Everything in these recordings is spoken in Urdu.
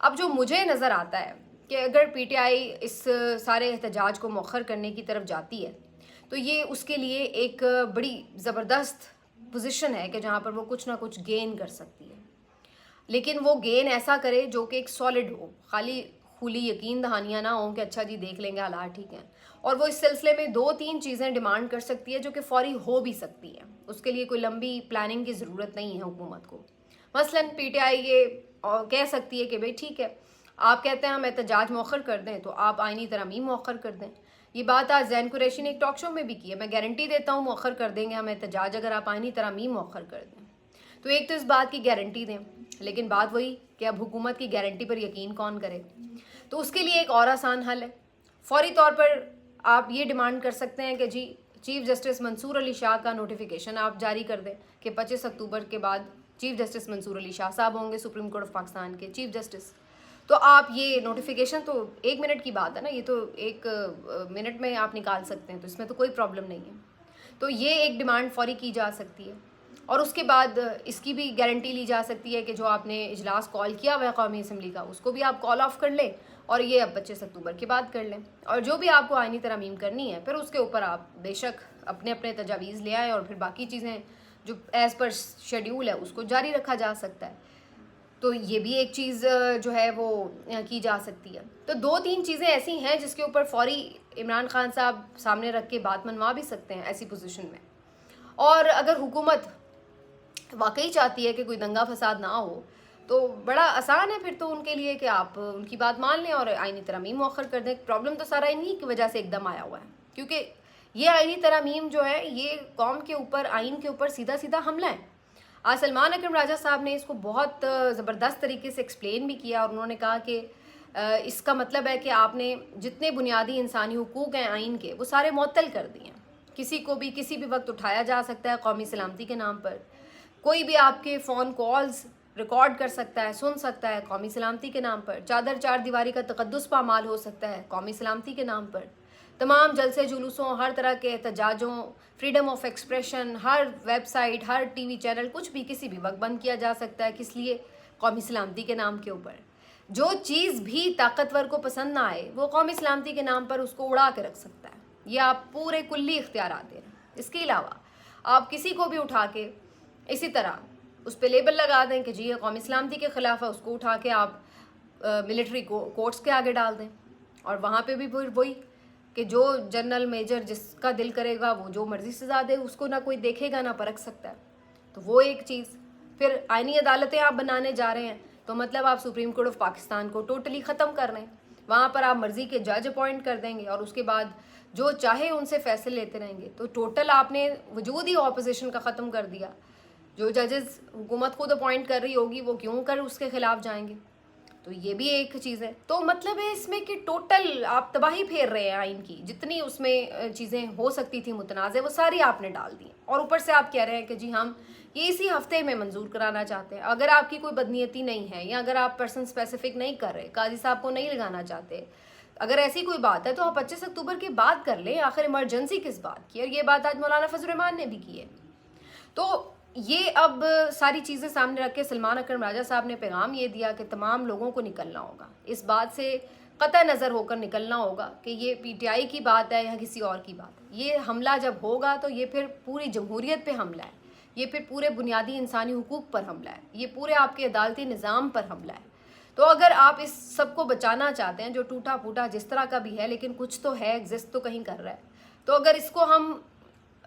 اب جو مجھے نظر آتا ہے کہ اگر پی ٹی آئی اس سارے احتجاج کو مؤخر کرنے کی طرف جاتی ہے تو یہ اس کے لیے ایک بڑی زبردست پوزیشن ہے کہ جہاں پر وہ کچھ نہ کچھ گین کر سکتی ہے، لیکن وہ گین ایسا کرے جو کہ ایک سالڈ ہو، خالی کھلی یقین دہانیاں نہ ہوں کہ اچھا جی دیکھ لیں گے حالات ٹھیک ہیں. اور وہ اس سلسلے میں 2-3 چیزیں ڈیمانڈ کر سکتی ہے جو کہ فوری ہو بھی سکتی ہیں. اس کے لیے کوئی لمبی پلاننگ کی ضرورت نہیں ہے حکومت کو. مثلاً پی ٹی آئی یہ کہہ سکتی ہے کہ بھئی ٹھیک ہے، آپ کہتے ہیں ہم احتجاج مؤخر کر دیں تو آپ آئینی ترامیم مؤخر کر دیں. یہ بات آج زین قریشی نے ایک ٹاک شو میں بھی کی ہے، میں گارنٹی دیتا ہوں مؤخر کر دیں گے ہم احتجاج اگر آپ آئینی ترامیم مؤخر کر دیں. تو ایک تو اس بات کی گارنٹی دیں، لیکن بات وہی کہ اب حکومت کی گارنٹی پر یقین کون کرے. تو اس کے لیے ایک اور آسان حل ہے. فوری طور پر آپ یہ ڈیمانڈ کر سکتے ہیں کہ جی چیف جسٹس منصور علی شاہ کا نوٹیفیکیشن آپ جاری کر دیں کہ 25 اکتوبر کے بعد چیف جسٹس منصور علی شاہ صاحب ہوں گے سپریم کورٹ آف پاکستان کے چیف جسٹس. تو آپ یہ نوٹیفیکیشن تو 1 منٹ کی بات ہے نا، یہ تو 1 منٹ میں آپ نکال سکتے ہیں، تو اس میں تو کوئی پرابلم نہیں ہے. تو یہ ایک ڈیمانڈ فوری کی جا سکتی ہے. اور اس کے بعد اس کی بھی گارنٹی لی جا سکتی ہے کہ جو آپ نے اجلاس کال کیا ہوا ہے قومی اسمبلی کا اس کو بھی آپ کال آف کر لیں اور یہ اب 25 اکتوبر کے بعد کر لیں. اور جو بھی آپ کو آئینی ترامیم کرنی ہے پھر اس کے اوپر آپ بے شک اپنے اپنے تجاویز لے آئیں اور پھر باقی چیزیں جو ایز پر شیڈیول ہے اس کو جاری رکھا جا سکتا ہے. تو یہ بھی ایک چیز جو ہے وہ کی جا سکتی ہے. تو 2-3 چیزیں ایسی ہیں جس کے اوپر فوری عمران خان صاحب سامنے رکھ کے بات منوا بھی سکتے ہیں ایسی پوزیشن میں. اور اگر حکومت واقعی چاہتی ہے کہ کوئی دنگا فساد نہ ہو تو بڑا آسان ہے پھر تو ان کے لیے کہ آپ ان کی بات مان لیں اور آئینی ترامیم مؤخر کر دیں. پرابلم تو سارا انہی کی وجہ سے ایک دم آیا ہوا ہے، کیونکہ یہ آئینی ترامیم جو ہے یہ قوم کے اوپر آئین کے اوپر سیدھا سیدھا حملہ ہے. آج سلمان اکرم راجہ صاحب نے اس کو بہت زبردست طریقے سے ایکسپلین بھی کیا اور انہوں نے کہا کہ اس کا مطلب ہے کہ آپ نے جتنے بنیادی انسانی حقوق ہیں آئین کے وہ سارے معطل کر دیے ہیں. کسی کو بھی کسی بھی وقت اٹھایا جا سکتا ہے قومی سلامتی کے نام پر، کوئی بھی آپ کے فون کالز ریکارڈ کر سکتا ہے، سن سکتا ہے قومی سلامتی کے نام پر. چادر چار دیواری کا تقدس پامال ہو سکتا ہے قومی سلامتی کے نام پر. تمام جلسے جلوسوں، ہر طرح کے احتجاجوں، فریڈم آف ایکسپریشن، ہر ویب سائٹ، ہر ٹی وی چینل، کچھ بھی کسی بھی وقت بند کیا جا سکتا ہے. کس لیے؟ قومی سلامتی کے نام کے اوپر. جو چیز بھی طاقتور کو پسند نہ آئے وہ قومی سلامتی کے نام پر اس کو اڑا کے رکھ سکتا ہے. یہ آپ پورے کلی اختیارات دے رہے ہیں. اس کے علاوہ آپ کسی کو بھی اٹھا کے اسی طرح اس پہ لیبل لگا دیں کہ جی یہ قومی سلامتی کے خلاف ہے، اس کو اٹھا کے آپ ملٹری کورٹس کے آگے ڈال دیں. اور وہاں پہ بھی وہی کہ جو جنرل میجر جس کا دل کرے گا وہ جو مرضی سزا دے، اس کو نہ کوئی دیکھے گا نہ پرکھ سکتا ہے. تو وہ ایک چیز. پھر آئینی عدالتیں آپ بنانے جا رہے ہیں تو مطلب آپ سپریم کورٹ آف پاکستان کو ٹوٹلی ختم کر رہے ہیں. وہاں پر آپ مرضی کے جج اپوائنٹ کر دیں گے اور اس کے بعد جو چاہے ان سے فیصلے لیتے رہیں گے. تو ٹوٹل آپ نے وجود ہی اپوزیشن کا ختم کر دیا. جو ججز حکومت خود اپوائنٹ کر رہی ہوگی وہ کیوں کر اس کے خلاف جائیں گے. تو یہ بھی ایک چیز ہے. تو مطلب ہے اس میں کہ ٹوٹل آپ تباہی پھیر رہے ہیں آئین کی. جتنی اس میں چیزیں ہو سکتی تھیں متنازع وہ ساری آپ نے ڈال دی. اور اوپر سے آپ کہہ رہے ہیں کہ جی ہم یہ اسی ہفتے میں منظور کرانا چاہتے ہیں. اگر آپ کی کوئی بدنیتی نہیں ہے یا اگر آپ پرسن اسپیسیفک نہیں کر رہے، قاضی صاحب کو نہیں لگانا چاہتے، اگر ایسی کوئی بات ہے تو آپ 25 اکتوبر کی بات کر لیں. آخر ایمرجنسی کس بات کی؟ اور یہ بات آج مولانا فضل الرحمان نے بھی کی ہے. تو یہ اب ساری چیزیں سامنے رکھ کے سلمان اکرم راجہ صاحب نے پیغام یہ دیا کہ تمام لوگوں کو نکلنا ہوگا. اس بات سے قطع نظر ہو کر نکلنا ہوگا کہ یہ پی ٹی آئی کی بات ہے یا کسی اور کی بات ہے. یہ حملہ جب ہوگا تو یہ پھر پوری جمہوریت پہ حملہ ہے، یہ پھر پورے بنیادی انسانی حقوق پر حملہ ہے، یہ پورے آپ کے عدالتی نظام پر حملہ ہے. تو اگر آپ اس سب کو بچانا چاہتے ہیں جو ٹوٹا پھوٹا جس طرح کا بھی ہے لیکن کچھ تو ہے، ایگزسٹ تو کہیں کر رہا ہے، تو اگر اس کو ہم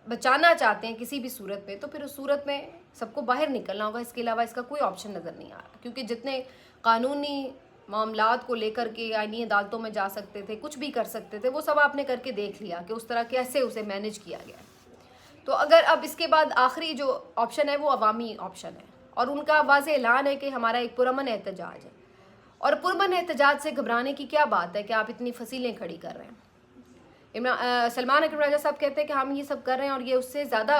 بچانا چاہتے ہیں کسی بھی صورت میں تو پھر اس صورت میں سب کو باہر نکلنا ہوگا. اس کے علاوہ اس کا کوئی آپشن نظر نہیں آ رہا. کیونکہ جتنے قانونی معاملات کو لے کر کے آئینی عدالتوں میں جا سکتے تھے، کچھ بھی کر سکتے تھے، وہ سب آپ نے کر کے دیکھ لیا کہ اس طرح کیسے اسے مینج کیا گیا. تو اگر اب اس کے بعد آخری جو آپشن ہے وہ عوامی آپشن ہے اور ان کا واضح اعلان ہے کہ ہمارا ایک پرامن احتجاج ہے. اور پرامن احتجاج سے گھبرانے کی کیا بات ہے کہ آپ اتنی فصیلیں کھڑی کر رہے ہیں. سلمان اکرم راجہ صاحب کہتے ہیں کہ ہم یہ سب کر رہے ہیں اور یہ اس سے زیادہ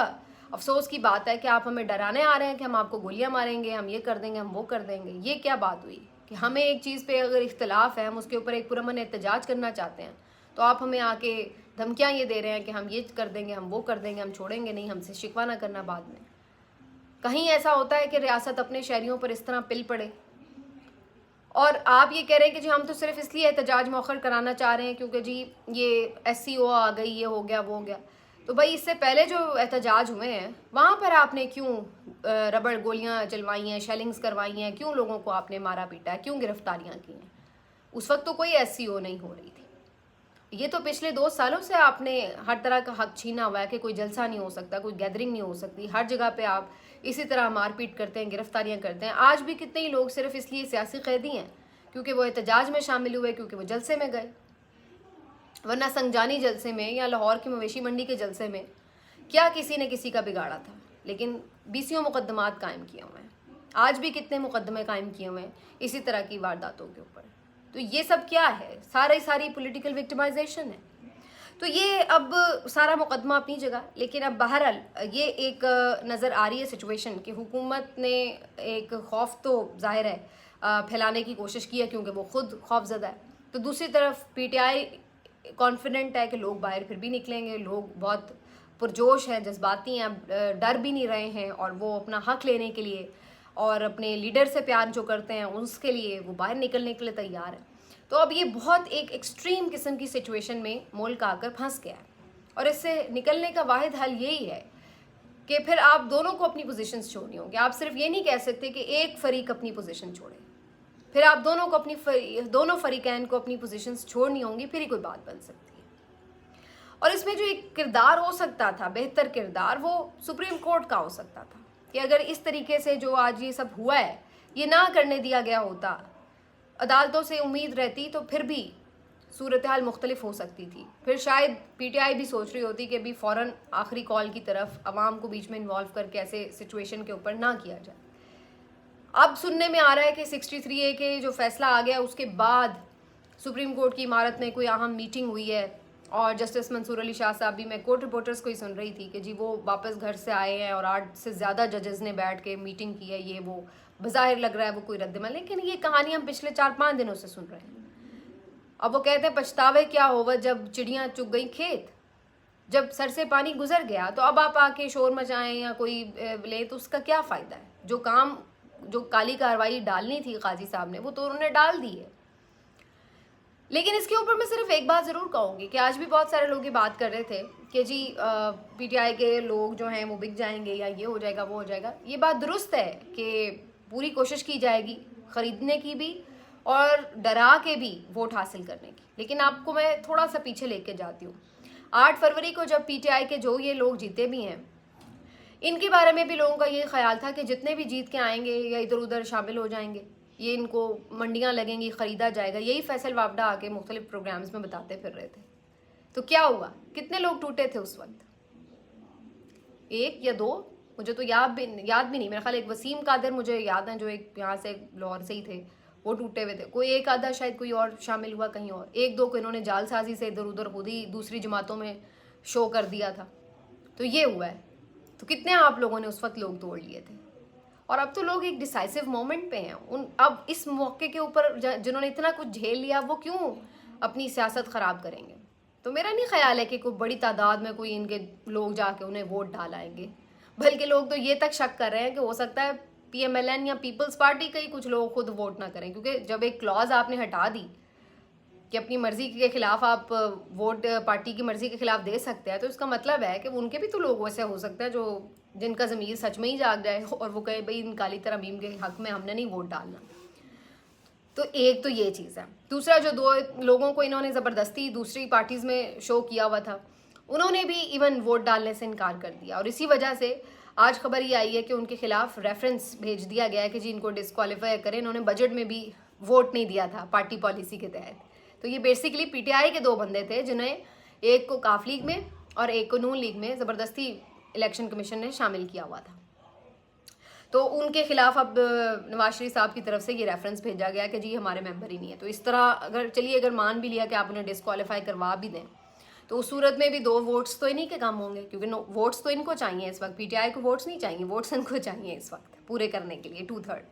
افسوس کی بات ہے کہ آپ ہمیں ڈرانے آ رہے ہیں کہ ہم آپ کو گولیاں ماریں گے، ہم یہ کر دیں گے، ہم وہ کر دیں گے. یہ کیا بات ہوئی کہ ہمیں ایک چیز پہ اگر اختلاف ہے، ہم اس کے اوپر ایک پرامن احتجاج کرنا چاہتے ہیں تو آپ ہمیں آ کے دھمکیاں یہ دے رہے ہیں کہ ہم یہ کر دیں گے، ہم وہ کر دیں گے، ہم چھوڑیں گے نہیں، ہم سے شکوہ نہ کرنا بعد میں. کہیں ایسا ہوتا ہے کہ ریاست اپنے شہریوں پر اس طرح پل پڑے؟ اور آپ یہ کہہ رہے ہیں کہ جی ہم تو صرف اس لیے احتجاج مؤخر کرانا چاہ رہے ہیں کیونکہ جی یہ SCO آ گئی، یہ ہو گیا وہ ہو گیا. تو بھائی اس سے پہلے جو احتجاج ہوئے ہیں وہاں پر آپ نے کیوں ربڑ گولیاں چلوائی ہیں، شیلنگز کروائی ہیں، کیوں لوگوں کو آپ نے مارا پیٹا ہے، کیوں گرفتاریاں کی ہیں؟ اس وقت تو کوئی SCO نہیں ہو رہی تھی. یہ تو پچھلے 2 سالوں سے آپ نے ہر طرح کا حق چھینا ہوا ہے کہ کوئی جلسہ نہیں ہو سکتا، کوئی گیدرنگ نہیں ہو سکتی، ہر جگہ پہ آپ اسی طرح مار پیٹ کرتے ہیں، گرفتاریاں کرتے ہیں. آج بھی کتنے ہی لوگ صرف اس لیے سیاسی قیدی ہیں کیونکہ وہ احتجاج میں شامل ہوئے، کیونکہ وہ جلسے میں گئے. ورنہ سنگجانی جلسے میں یا لاہور کی مویشی منڈی کے جلسے میں کیا کسی نے کسی کا بگاڑا تھا؟ لیکن 20 مقدمات قائم کیے ہوئے ہیں. آج بھی کتنے مقدمے قائم کیے ہوئے ہیں اسی طرح کی وارداتوں کے اوپر. تو یہ سب کیا ہے؟ ساری پولیٹیکل وکٹمائزیشن ہے. تو یہ اب سارا مقدمہ اپنی جگہ، لیکن اب بہرحال یہ ایک نظر آ رہی ہے سچویشن کہ حکومت نے ایک خوف تو ظاہر ہے پھیلانے کی کوشش کی ہے کیونکہ وہ خود خوف زدہ ہے. تو دوسری طرف PTI کانفیڈنٹ ہے کہ لوگ باہر پھر بھی نکلیں گے، لوگ بہت پرجوش ہیں، جذباتی ہیں، ڈر بھی نہیں رہے ہیں، اور وہ اپنا حق لینے کے لیے اور اپنے لیڈر سے پیار جو کرتے ہیں اس کے لیے وہ باہر نکلنے کے لیے تیار ہیں. تو اب یہ بہت ایک ایکسٹریم قسم کی سچویشن میں ملک آ کر پھنس گیا ہے، اور اس سے نکلنے کا واحد حل یہی ہے کہ پھر آپ دونوں کو اپنی پوزیشنز چھوڑنی ہوں گی. آپ صرف یہ نہیں کہہ سکتے کہ ایک فریق اپنی پوزیشن چھوڑے، پھر آپ دونوں فریقین کو اپنی پوزیشنز چھوڑنی ہوں گی، پھر ہی کوئی بات بن سکتی ہے. اور اس میں جو ایک کردار ہو سکتا تھا، بہتر کردار، وہ سپریم کورٹ کا ہو سکتا تھا کہ اگر اس طریقے سے جو آج یہ سب ہوا ہے یہ نہ کرنے دیا گیا ہوتا، عدالتوں سے امید رہتی، تو پھر بھی صورتحال مختلف ہو سکتی تھی. پھر شاید PTI بھی سوچ رہی ہوتی کہ ابھی فوراً آخری کال کی طرف عوام کو بیچ میں انوالو کر کے ایسے سچویشن کے اوپر نہ کیا جائے. اب سننے میں آ رہا ہے کہ 63A کے جو فیصلہ آ گیا اس کے بعد سپریم کورٹ کی عمارت میں کوئی اہم میٹنگ ہوئی ہے، اور جسٹس منصور علی شاہ صاحب بھی، میں کورٹ رپورٹرز کو ہی سن رہی تھی کہ جی وہ واپس گھر سے آئے ہیں اور 8 سے زیادہ ججز نے بیٹھ کے میٹنگ کی ہے. یہ وہ بظاہر لگ رہا ہے وہ کوئی رد عمل، لیکن یہ کہانی ہم پچھلے 4-5 دنوں سے سن رہے ہیں. اب وہ کہتے ہیں پچھتاوے کیا ہوگا جب چڑیاں چگ گئی کھیت، جب سر سے پانی گزر گیا تو اب آپ آ کے شور مچائیں یا کوئی لیں تو اس کا کیا فائدہ ہے؟ جو کالی کارروائی ڈالنی تھی قاضی صاحب نے وہ تو انہوں نے ڈال دی ہے. لیکن اس کے اوپر میں صرف ایک بات ضرور کہوں گی کہ آج بھی بہت سارے لوگ یہ بات کر رہے تھے کہ جی PTI کے لوگ جو ہیں وہ بک جائیں گے یا یہ ہو جائے گا وہ ہو جائے گا. یہ بات درست ہے کہ پوری کوشش کی جائے گی خریدنے کی بھی اور ڈرا کے بھی ووٹ حاصل کرنے کی. لیکن آپ کو میں تھوڑا سا پیچھے لے کے جاتی ہوں. 8 فروری کو جب PTI کے جو یہ لوگ جیتے بھی ہیں ان کے بارے میں بھی لوگوں کا یہ خیال تھا کہ جتنے بھی جیت کے آئیں گے یا ادھر ادھر شامل ہو جائیں گے، یہ ان کو منڈیاں لگیں گی، خریدا جائے گا. یہی فیصل وابڈہ آ کے مختلف پروگرامز میں بتاتے پھر رہے تھے. تو کیا ہوا؟ کتنے لوگ ٹوٹے تھے اس وقت؟ 1 یا 2؟ مجھے تو یاد بھی نہیں. میرا خیال ایک وسیم قادر مجھے یاد ہے جو ایک یہاں سے لاہور سے ہی تھے، وہ ٹوٹے ہوئے تھے. کوئی ایک آدھا شاید کوئی اور شامل ہوا کہیں اور. 1-2 کو انہوں نے جال سازی سے ادھر ادھر خود ہی دوسری جماعتوں میں شو کر دیا تھا. تو یہ ہوا ہے. تو کتنے آپ لوگوں نے اس وقت لوگ توڑ لیے تھے؟ اور اب تو لوگ ایک ڈیسائسو مومنٹ پہ ہیں. اب اس موقع کے اوپر جنہوں نے اتنا کچھ جھیل لیا وہ کیوں اپنی سیاست خراب کریں گے؟ تو میرا نہیں خیال ہے کہ کوئی بڑی تعداد میں کوئی ان کے لوگ جا کے انہیں ووٹ ڈالائیں گے. بلکہ لوگ تو یہ تک شک کر رہے ہیں کہ ہو سکتا ہے PMLN یا پیپلز پارٹی کا ہی کچھ لوگ خود ووٹ نہ کریں، کیونکہ جب ایک کلاز آپ نے ہٹا دی کہ اپنی مرضی کے خلاف آپ ووٹ پارٹی کی مرضی کے خلاف دے سکتے ہیں، تو اس کا مطلب ہے کہ ان کے بھی تو لوگ ویسے ہو سکتے ہیں جو جن کا ضمیر سچ میں ہی جاگ جائے اور وہ کہے بھائی ان کالی ترمیم کے حق میں ہم نے نہیں ووٹ ڈالنا. تو ایک تو یہ چیز ہے. دوسرا، جو 2 لوگوں کو انہوں نے زبردستی دوسری پارٹیز میں شو کیا ہوا تھا انہوں نے بھی ایون ووٹ ڈالنے سے انکار کر دیا، اور اسی وجہ سے آج خبر یہ آئی ہے کہ ان کے خلاف ریفرنس بھیج دیا گیا ہے کہ جی ان کو ڈسکوالیفائی کریں. انہوں نے بجٹ میں بھی ووٹ نہیں دیا تھا پارٹی پالیسی کے تحت. تو یہ بیسیکلی PTI کے 2 بندے تھے جنہیں ایک کو کاف لیگ میں اور ایک کو نون لیگ میں زبردستی الیکشن کمیشن نے شامل کیا ہوا تھا. تو ان کے خلاف اب نواز شریف صاحب کی طرف سے یہ ریفرنس بھیجا گیا کہ جی ہمارے ممبر ہی نہیں ہے. تو اس طرح اگر مان بھی لیا کہ آپ انہیں ڈسکوالیفائی کروا بھی دیں تو اس صورت میں بھی 2 ووٹس تو انہیں کے کم ہوں گے، کیونکہ ووٹس تو ان کو چاہیے اس وقت. PTI کو ووٹس نہیں چاہیے، ووٹس ان کو چاہیے اس وقت پورے کرنے کے لیے 2/3.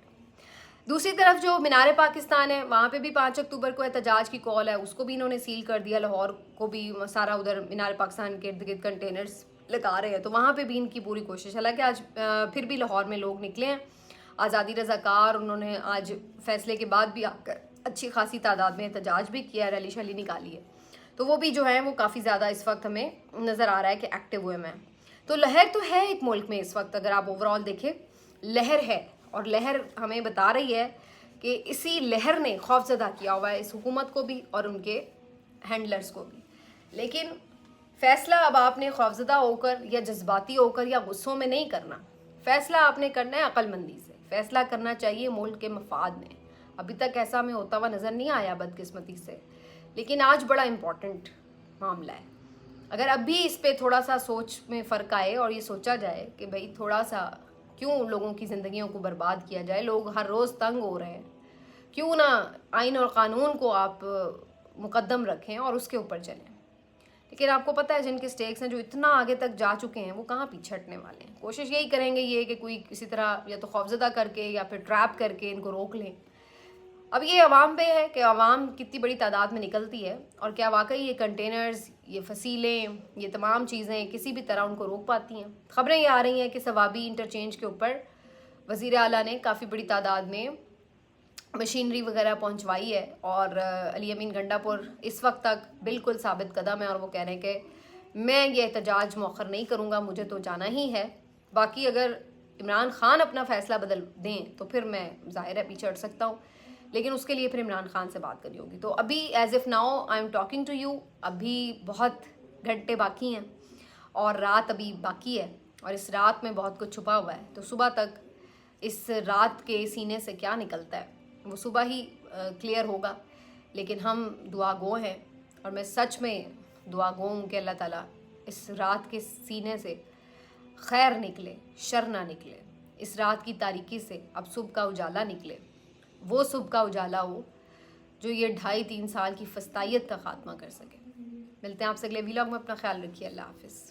دوسری طرف جو مینار پاکستان ہے وہاں پہ بھی 5 اکتوبر کو احتجاج کی کال ہے، اس کو بھی انہوں نے سیل کر دیا. لاہور کو بھی سارا ادھر مینار پاکستان کے ارد گرد کنٹینرز لگا رہے ہیں، تو وہاں پہ بھی ان کی پوری کوشش. حالانکہ آج پھر بھی لاہور میں لوگ نکلے ہیں آزادی رضاکار انہوں نے آج فیصلے کے بعد بھی آ کر اچھی خاصی تعداد میں احتجاج بھی کیا ہے, ریلی شیلی نکالی ہے, تو وہ بھی جو ہے وہ کافی زیادہ اس وقت ہمیں نظر آ رہا ہے کہ ایکٹیو ہوئے میں. تو لہر تو ہے ایک ملک میں اس وقت, اگر آپ اوور آل دیکھیں لہر ہے, اور لہر ہمیں بتا رہی ہے کہ اسی لہر نے خوف زدہ کیا ہوا ہے اس حکومت کو بھی اور ان کے ہینڈلرز کو بھی. لیکن فیصلہ اب آپ نے خوفزدہ ہو کر یا جذباتی ہو کر یا غصوں میں نہیں کرنا, فیصلہ آپ نے کرنا ہے عقل مندی سے. فیصلہ کرنا چاہیے ملک کے مفاد میں. ابھی تک ایسا ہمیں ہوتا ہوا نظر نہیں آیا بدقسمتی سے, لیکن آج بڑا امپورٹنٹ معاملہ ہے. اگر اب بھی اس پہ تھوڑا سا سوچ میں فرق آئے اور یہ سوچا جائے کہ بھئی تھوڑا سا کیوں لوگوں کی زندگیوں کو برباد کیا جائے, لوگ ہر روز تنگ ہو رہے ہیں, کیوں نہ آئین اور قانون کو آپ مقدم رکھیں اور اس کے اوپر چلیں. لیکن آپ کو پتہ ہے جن کے سٹیکس ہیں جو اتنا آگے تک جا چکے ہیں وہ کہاں پیچھے ہٹنے والے ہیں. کوشش یہی کریں گے یہ کہ کوئی کسی طرح یا تو خوفزدہ کر کے یا پھر ٹریپ کر کے ان کو روک لیں. اب یہ عوام پہ ہے کہ عوام کتنی بڑی تعداد میں نکلتی ہے اور کیا واقعی یہ کنٹینرز, یہ فصیلیں, یہ تمام چیزیں کسی بھی طرح ان کو روک پاتی ہیں. خبریں یہ آ رہی ہیں کہ ثوابی انٹرچینج کے اوپر وزیر اعلیٰ نے کافی بڑی تعداد میں مشینری وغیرہ پہنچوائی ہے, اور علی امین گنڈا پور اس وقت تک بالکل ثابت قدم ہے اور وہ کہہ رہے ہیں کہ میں یہ احتجاج مؤخر نہیں کروں گا, مجھے تو جانا ہی ہے. باقی اگر عمران خان اپنا فیصلہ بدل دیں تو پھر میں ظاہر ہے پیچھے ہٹ سکتا ہوں, لیکن اس کے لیے پھر عمران خان سے بات کرنی ہوگی. تو ابھی as of now I am talking to you, ابھی بہت گھنٹے باقی ہیں اور رات ابھی باقی ہے, اور اس رات میں بہت کچھ چھپا ہوا ہے. تو صبح تک اس رات کے سینے سے کیا نکلتا ہے وہ صبح ہی کلیئر ہوگا. لیکن ہم دعا گو ہیں, اور میں سچ میں دعا گو ہوں کہ اللہ تعالیٰ اس رات کے سینے سے خیر نکلے, شر نہ نکلے. اس رات کی تاریکی سے اب صبح کا اجالا نکلے, وہ صبح کا اجالا ہو جو یہ 2.5-3 سال کی فسطائیت کا خاتمہ کر سکے. ملتے ہیں آپ سے اگلے ویلاگ میں, اپنا خیال رکھیے. اللہ حافظ.